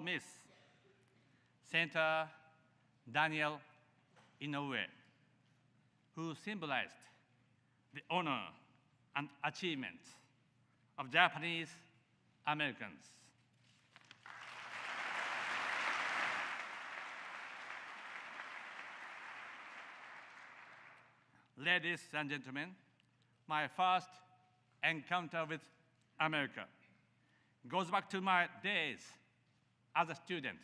Miss Senator Daniel Inoue, who symbolized the honor and achievements of Japanese Americans. Ladies and gentlemen, my first encounter with America goes back to my days as a student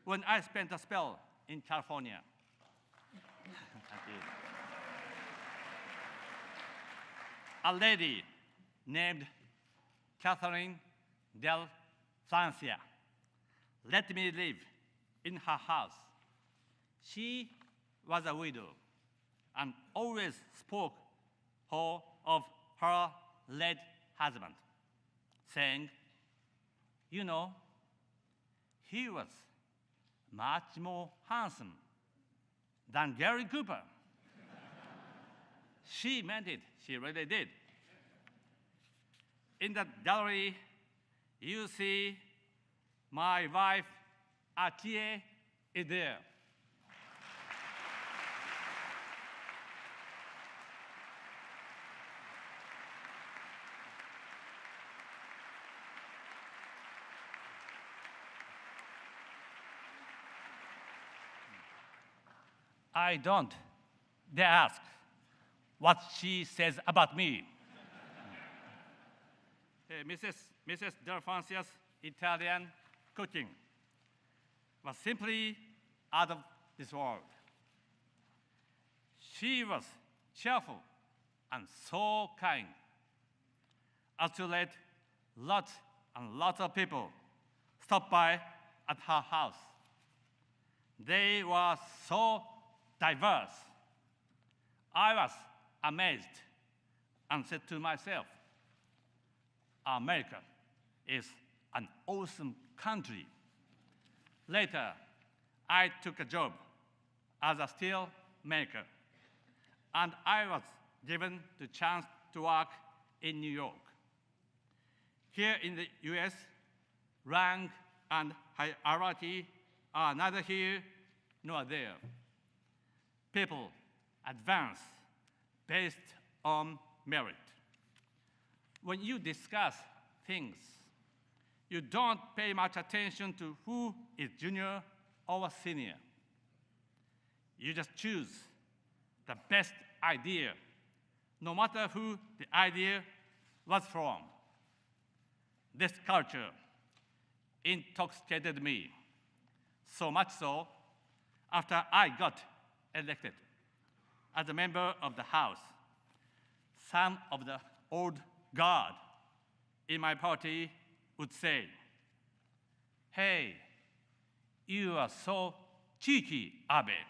when I spent a spell in California. A lady named Catherine Del Francia let me live in her house. She was a widow and always spoke of her late husband, saying, "You know, he was much more handsome than Gary Cooper." She meant it. She really did. In the gallery, you see my wife, Akie, is there. I don't dare ask what she says about me. Mrs. Del Francia's Italian cooking was simply out of this world. She was cheerful and so kind as to let lots and lots of people stop by at her house. They were so diverse. I was amazed and said to myself, America is an awesome country. Later, I took a job as a steel maker, and I was given the chance to work in New York. Here in the US, rank and hierarchy are neither here nor there. People advance based on merit. When you discuss things, you don't pay much attention to who is junior or senior. You just choose the best idea, no matter who the idea was from. This culture intoxicated me, so much so, after I got elected as a member of the House, some of the old guard in my party would say, "Hey, you are so cheeky, Abe."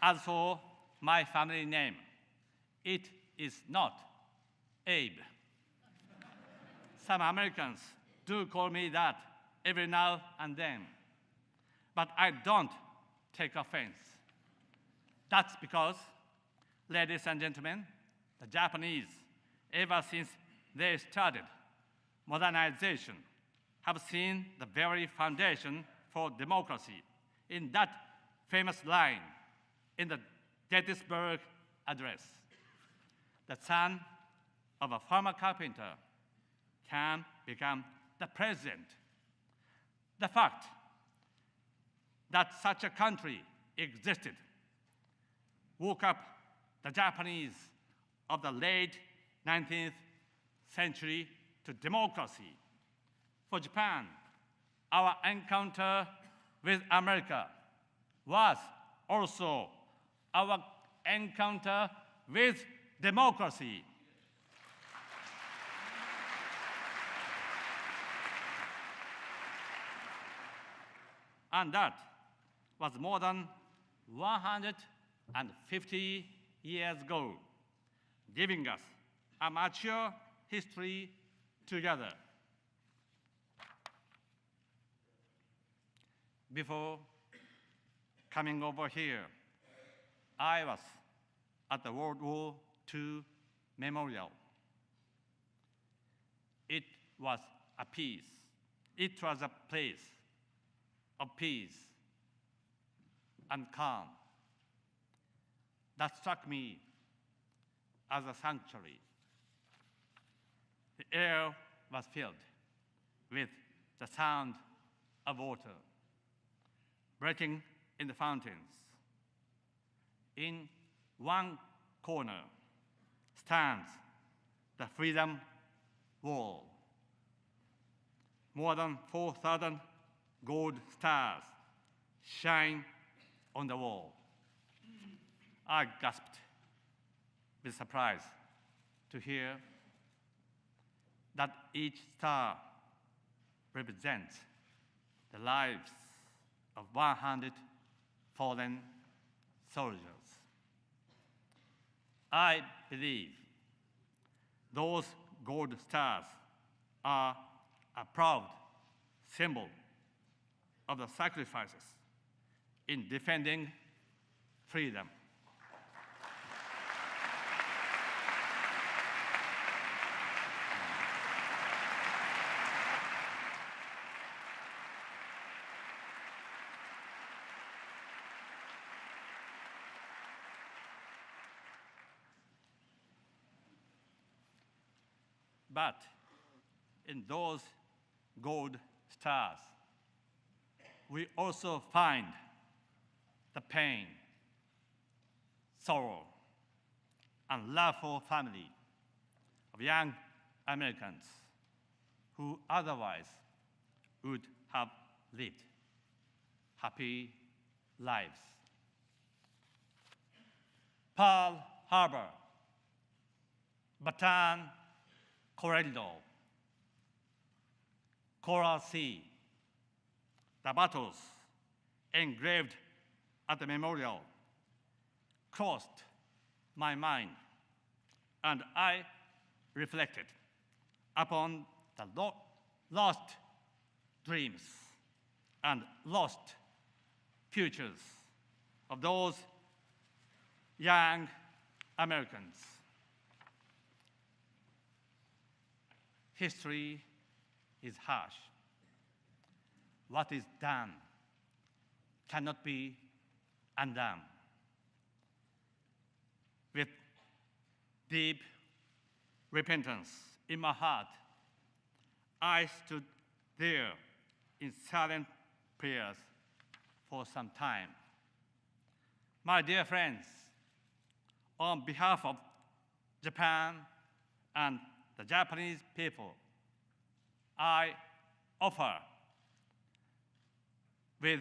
As for my family name, it is not Abe. Some Americans do call me that every now and then, but I don't take offense. That's because, ladies and gentlemen, the Japanese, ever since they started modernization, have seen the very foundation for democracy in that famous line in the Gettysburg Address. The son of a farmer carpenter can become the president. The fact that such a country existed woke up the Japanese of the late 19th century to democracy. For Japan, our encounter with America was also our encounter with democracy. And that was more than 150 years ago, giving us a mature history together. Before coming over here, I was at the World War II Memorial. It was a peace. It was a place of peace and calm that struck me as a sanctuary. The air was filled with the sound of water breaking in the fountains. In one corner stands the Freedom Wall. More than 4,000 gold stars shine on the wall. I gasped with surprise to hear that each star represents the lives of 100 fallen soldiers. I believe those gold stars are a proud symbol of the sacrifices in defending freedom. But in those gold stars, we also find the pain, sorrow, and love for family of young Americans who otherwise would have lived happy lives. Pearl Harbor, Bataan Corridor, Coral Sea, the battles engraved at the memorial crossed my mind, and I reflected upon the lost dreams and lost futures of those young Americans. History is harsh. What is done cannot be undone. With deep repentance in my heart, I stood there in silent prayers for some time. My dear friends, on behalf of Japan and the Japanese people, I offer with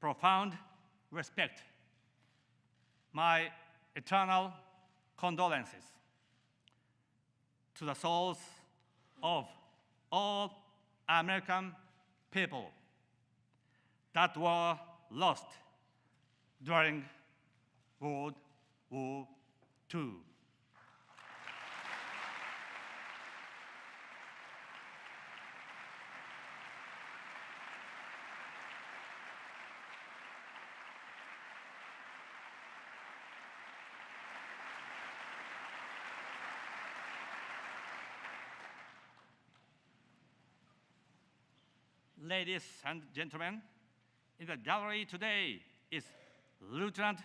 profound respect my eternal condolences to the souls of all American people that were lost during World War II. Ladies and gentlemen, in the gallery today is Lieutenant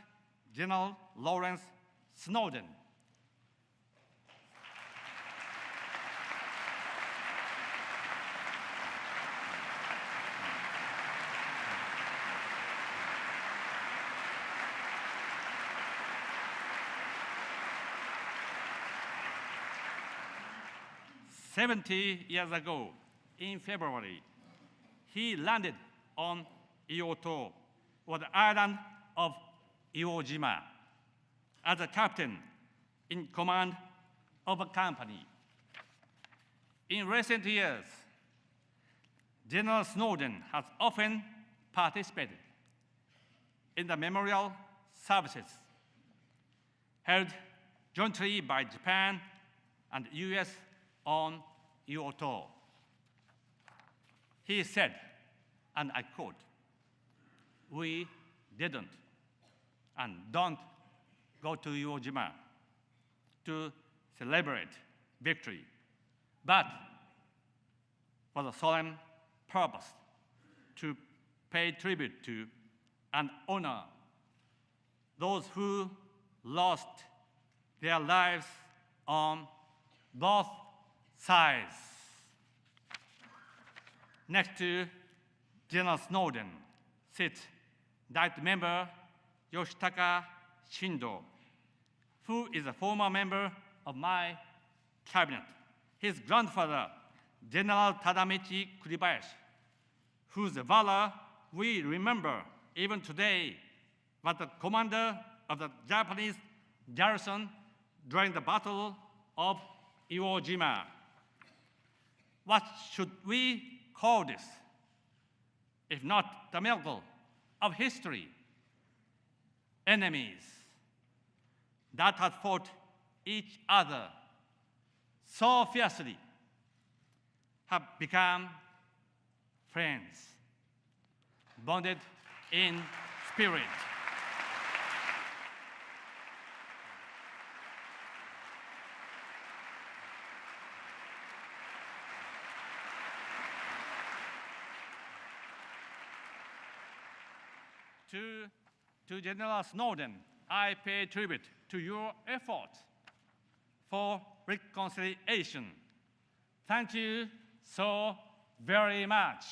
General Lawrence Snowden. "70 years ago, in February, he landed on Ioto, or the island of硫黄島, as a captain in command of a company. In recent years, General Snowden has often participated in the memorial services held jointly by Japan and the US on Ioto. He said, and I quote, "We didn't and don't go to Iwo Jima to celebrate victory, but for the solemn purpose to pay tribute to and honor those who lost their lives on both sides. Next to General Snowden sits Diet Member Yoshitaka Shindo, who is a former member of my cabinet. His grandfather, General Tadamichi Kuribayashi, whose valor we remember even today, was the commander of the Japanese garrison during the Battle of Iwo Jima. What should we call this, if not the miracle of history? Enemies that had fought each other so fiercely have become friends, bonded in spirit. To General Snowden, I pay tribute to your efforts for reconciliation. Thank you so very much.